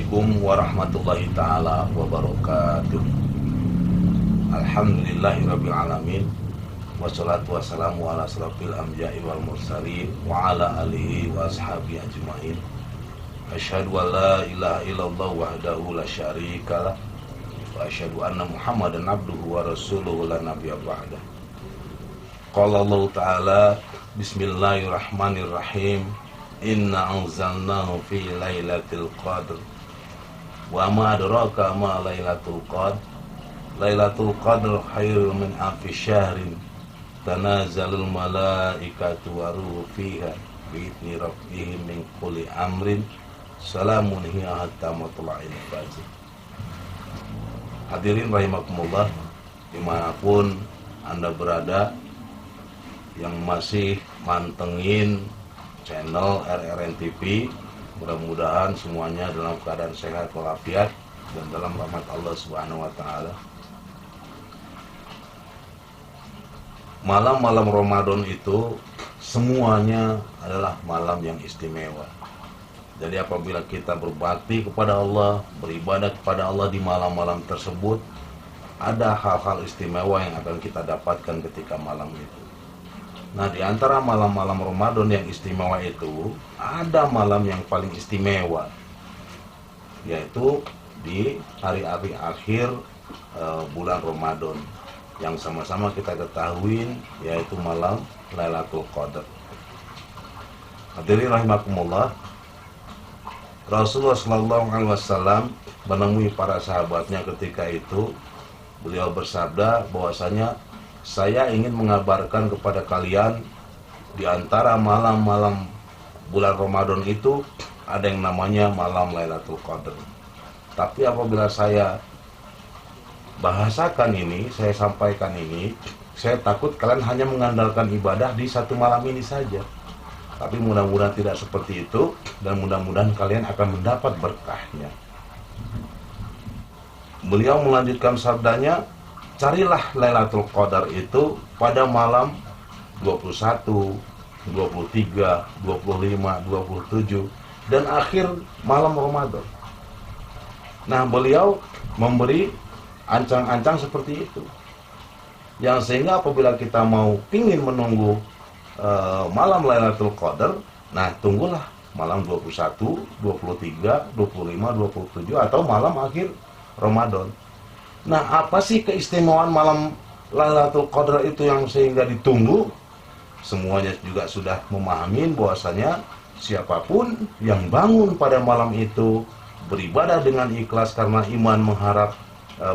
Assalamualaikum warahmatullahi ta'ala wabarakatuh. Alhamdulillahirabbil alamin. Wassalatu wassalamu ala asrofil anbiya'i wal mursalin wa ala alihi wa ashabihi ajma'in. Asyhadu an la ilaha illallah wahdahu la syarikalah wa asyhadu anna Muhammadan abduhu wa rasuluhu la nabiyya ba'dah. Qala Allah ta'ala, bismillahirrahmanirrahim. Inna anzalnahu fi lailatul qadr wa ma adraka ma lailatul qadr. Lailatul qadr khairun min alfi syahrin tanazzalul malaikatu waruhu fiha bi'idzni rabbihim min kulli amrin salamun hiya hatta matla'il fajr. Hadirin rahimakumullah, dimanapun Anda berada yang masih mantengin channel RRN TV, mudah-mudahan semuanya dalam keadaan sehat walafiat dan dalam rahmat Allah Subhanahu wa taala. Malam-malam Ramadan itu semuanya adalah malam yang istimewa. Jadi apabila kita berbakti kepada Allah, beribadah kepada Allah di malam-malam tersebut, ada hal-hal istimewa yang akan kita dapatkan ketika malam itu. Nah, di antara malam-malam Ramadan yang istimewa itu, ada malam yang paling istimewa, yaitu di hari-hari akhir bulan Ramadan, yang sama-sama kita ketahui, yaitu malam Lailatul Qadar. Hadirin rahimakumullah, Rasulullah SAW menemui para sahabatnya ketika itu. Beliau bersabda bahwasanya, saya ingin mengabarkan kepada kalian, di antara malam-malam bulan Ramadan itu ada yang namanya malam Lailatul Qadar. Tapi apabila saya bahasakan ini, saya sampaikan ini, saya takut kalian hanya mengandalkan ibadah di satu malam ini saja. Tapi mudah-mudahan tidak seperti itu, dan mudah-mudahan kalian akan mendapat berkahnya. Beliau melanjutkan sabdanya, carilah Lailatul Qadar itu pada malam 21, 23, 25, 27 dan akhir malam Ramadan. Nah, beliau memberi ancang-ancang seperti itu, yang sehingga apabila kita mau ingin menunggu malam Lailatul Qadar, nah tunggulah malam 21, 23, 25, 27 atau malam akhir Ramadan. Nah, apa sih keistimewaan malam Lailatul Qadar itu yang sehingga ditunggu? Semuanya juga sudah memahami bahwasanya siapapun yang bangun pada malam itu beribadah dengan ikhlas karena iman, mengharap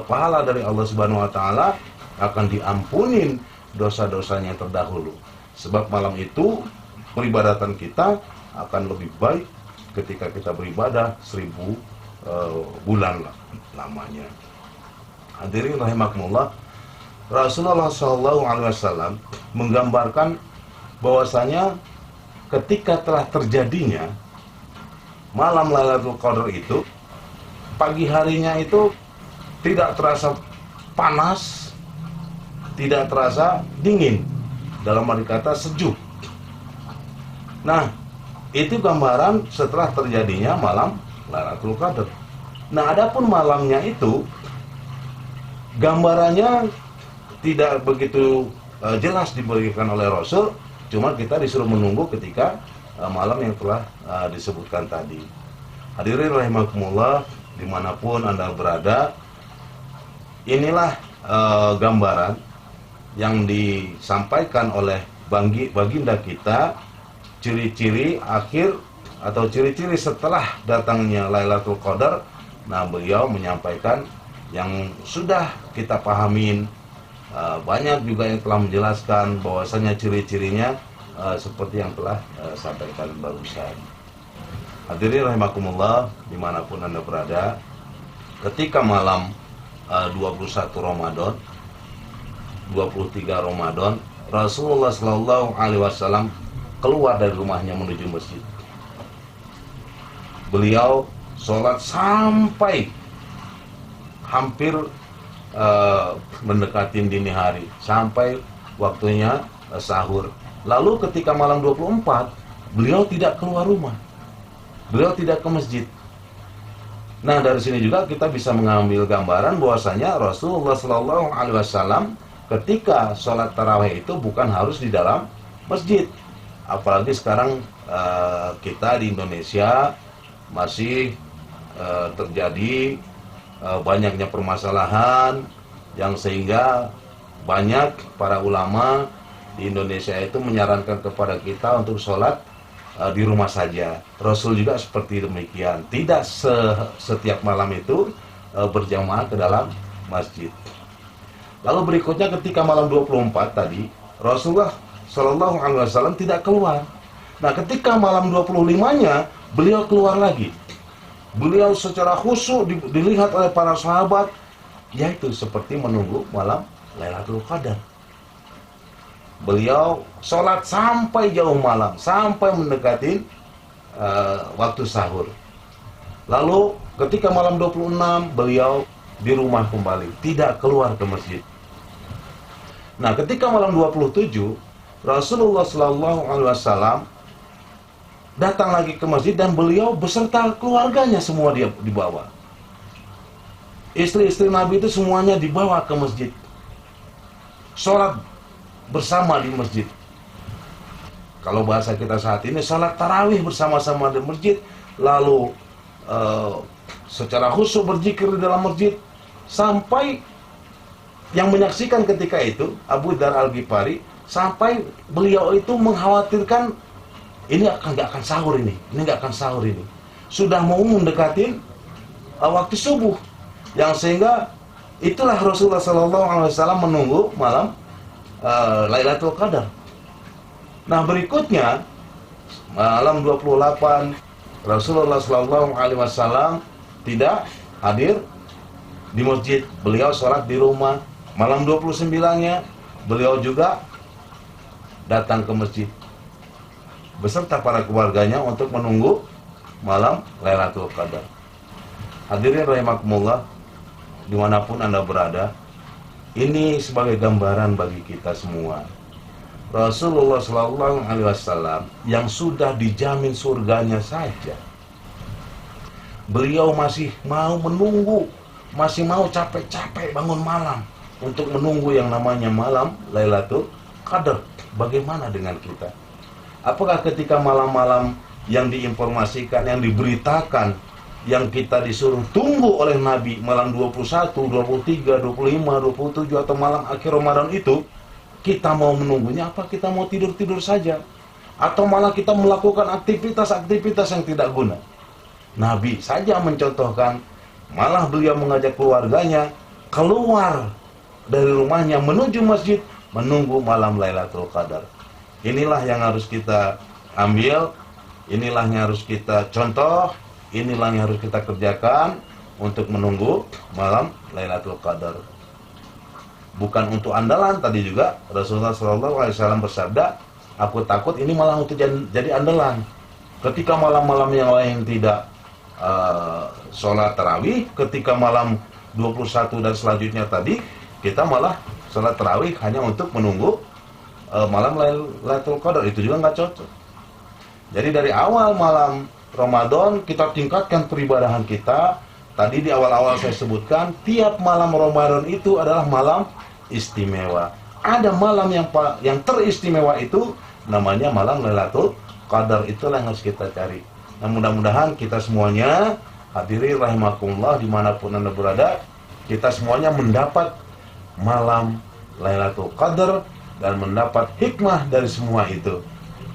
pahala dari Allah Subhanahu wa taala, akan diampunin dosa-dosanya terdahulu. Sebab malam itu peribadatan kita akan lebih baik ketika kita beribadah 1000 bulan lamanya. Hadirin rahimakumullah, Rasulullah SAW menggambarkan bahwasanya ketika telah terjadinya malam Lailatul Qadar itu, pagi harinya itu tidak terasa panas, tidak terasa dingin, dalam arti kata sejuk. Nah, itu gambaran setelah terjadinya malam Lailatul Qadar. Nah, adapun malamnya itu gambarannya tidak begitu jelas diberikan oleh Rasul, cuma kita disuruh menunggu ketika malam yang telah disebutkan tadi. Hadirin rahimakumullah, dimanapun Anda berada, inilah gambaran yang disampaikan oleh baginda kita, ciri-ciri akhir atau ciri-ciri setelah datangnya Lailatul Qadar. Nah, beliau menyampaikan yang sudah kita pahamin, banyak juga yang telah menjelaskan bahwasanya ciri-cirinya seperti yang telah sampaikan barusan. Hadirin rahimakumullah, dimanapun Anda berada, ketika malam 21 Ramadan, 23 Ramadan, Rasulullah SAW keluar dari rumahnya menuju masjid. Beliau sholat sampai hampir mendekati dini hari, sampai waktunya sahur. Lalu ketika malam 24, beliau tidak keluar rumah, beliau tidak ke masjid. Nah, dari sini juga kita bisa mengambil gambaran bahwasanya Rasulullah Shallallahu Alaihi Wasallam ketika sholat tarawih itu bukan harus di dalam masjid. Apalagi sekarang kita di Indonesia masih terjadi banyaknya permasalahan yang sehingga banyak para ulama di Indonesia itu menyarankan kepada kita untuk sholat di rumah saja. Rasul juga seperti demikian, tidak setiap malam itu berjamaah ke dalam masjid. Lalu berikutnya ketika malam 24 tadi, Rasulullah Shallallahu Alaihi Wasallam tidak keluar. Nah, ketika malam 25-nya beliau keluar lagi. Beliau secara khusyuk dilihat oleh para sahabat, yaitu seperti menunggu malam Lailatul Qadar. Beliau sholat sampai jauh malam, sampai mendekati waktu sahur. Lalu ketika malam 26 beliau di rumah kembali, tidak keluar ke masjid. Nah, ketika malam 27 Rasulullah Shallallahu Alaihi Wasallam datang lagi ke masjid dan beliau beserta keluarganya semua dia dibawa. Istri-istri Nabi itu semuanya dibawa ke masjid. Sholat bersama di masjid. Kalau bahasa kita saat ini, sholat tarawih bersama-sama di masjid. Lalu secara khusyuk berzikir di dalam masjid. Sampai yang menyaksikan ketika itu Abu Dzar Al-Ghifari, sampai beliau itu mengkhawatirkan ini nggak akan sahur ini nggak akan sahur ini. Sudah mau mendekatin waktu subuh. Yang sehingga itulah Rasulullah SAW menunggu malam Lailatul Qadar. Nah, berikutnya malam 28 Rasulullah SAW tidak hadir di masjid. Beliau sholat di rumah. Malam 29-nya beliau juga datang ke masjid beserta para keluarganya untuk menunggu malam Lailatul Qadar. Hadirin rahimakumullah, dimanapun Anda berada, ini sebagai gambaran bagi kita semua. Rasulullah Shallallahu Alaihi Wasallam yang sudah dijamin surganya saja, beliau masih mau menunggu, masih mau capek-capek bangun malam untuk menunggu yang namanya malam Lailatul Qadar. Bagaimana dengan kita? Apakah ketika malam-malam yang diinformasikan, yang diberitakan, yang kita disuruh tunggu oleh Nabi malam 21, 23, 25, 27 atau malam akhir Ramadan itu, kita mau menunggunya apa kita mau tidur-tidur saja? Atau malah kita melakukan aktivitas-aktivitas yang tidak guna? Nabi saja mencontohkan, malah beliau mengajak keluarganya keluar dari rumahnya menuju masjid menunggu malam Lailatul Qadar. Inilah yang harus kita ambil, inilah yang harus kita contoh, inilah yang harus kita kerjakan untuk menunggu malam Lailatul Qadar. Bukan untuk andalan. Tadi juga Rasulullah SAW bersabda, aku takut ini malah untuk jadi andalan. Ketika malam-malam yang lain tidak sholat tarawih, ketika malam 21 dan selanjutnya tadi kita malah sholat tarawih hanya untuk menunggu malam Lailatul Qadar. Itu juga nggak cocok. Jadi dari awal malam Ramadan kita tingkatkan peribadahan kita. Tadi di awal-awal saya sebutkan, tiap malam Ramadan itu adalah malam istimewa. Ada malam yang teristimewa itu namanya malam Lailatul Qadar. Itulah yang harus kita cari. Nah, mudah-mudahan kita semuanya, hadirin rahimakumullah dimanapun Anda berada, kita semuanya mendapat malam Lailatul Qadar dan mendapat hikmah dari semua itu.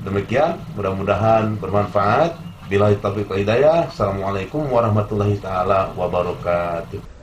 Demikian, mudah-mudahan bermanfaat. Billahi taufiq wal hidayah. Assalamualaikum warahmatullahi taala wabarakatuh.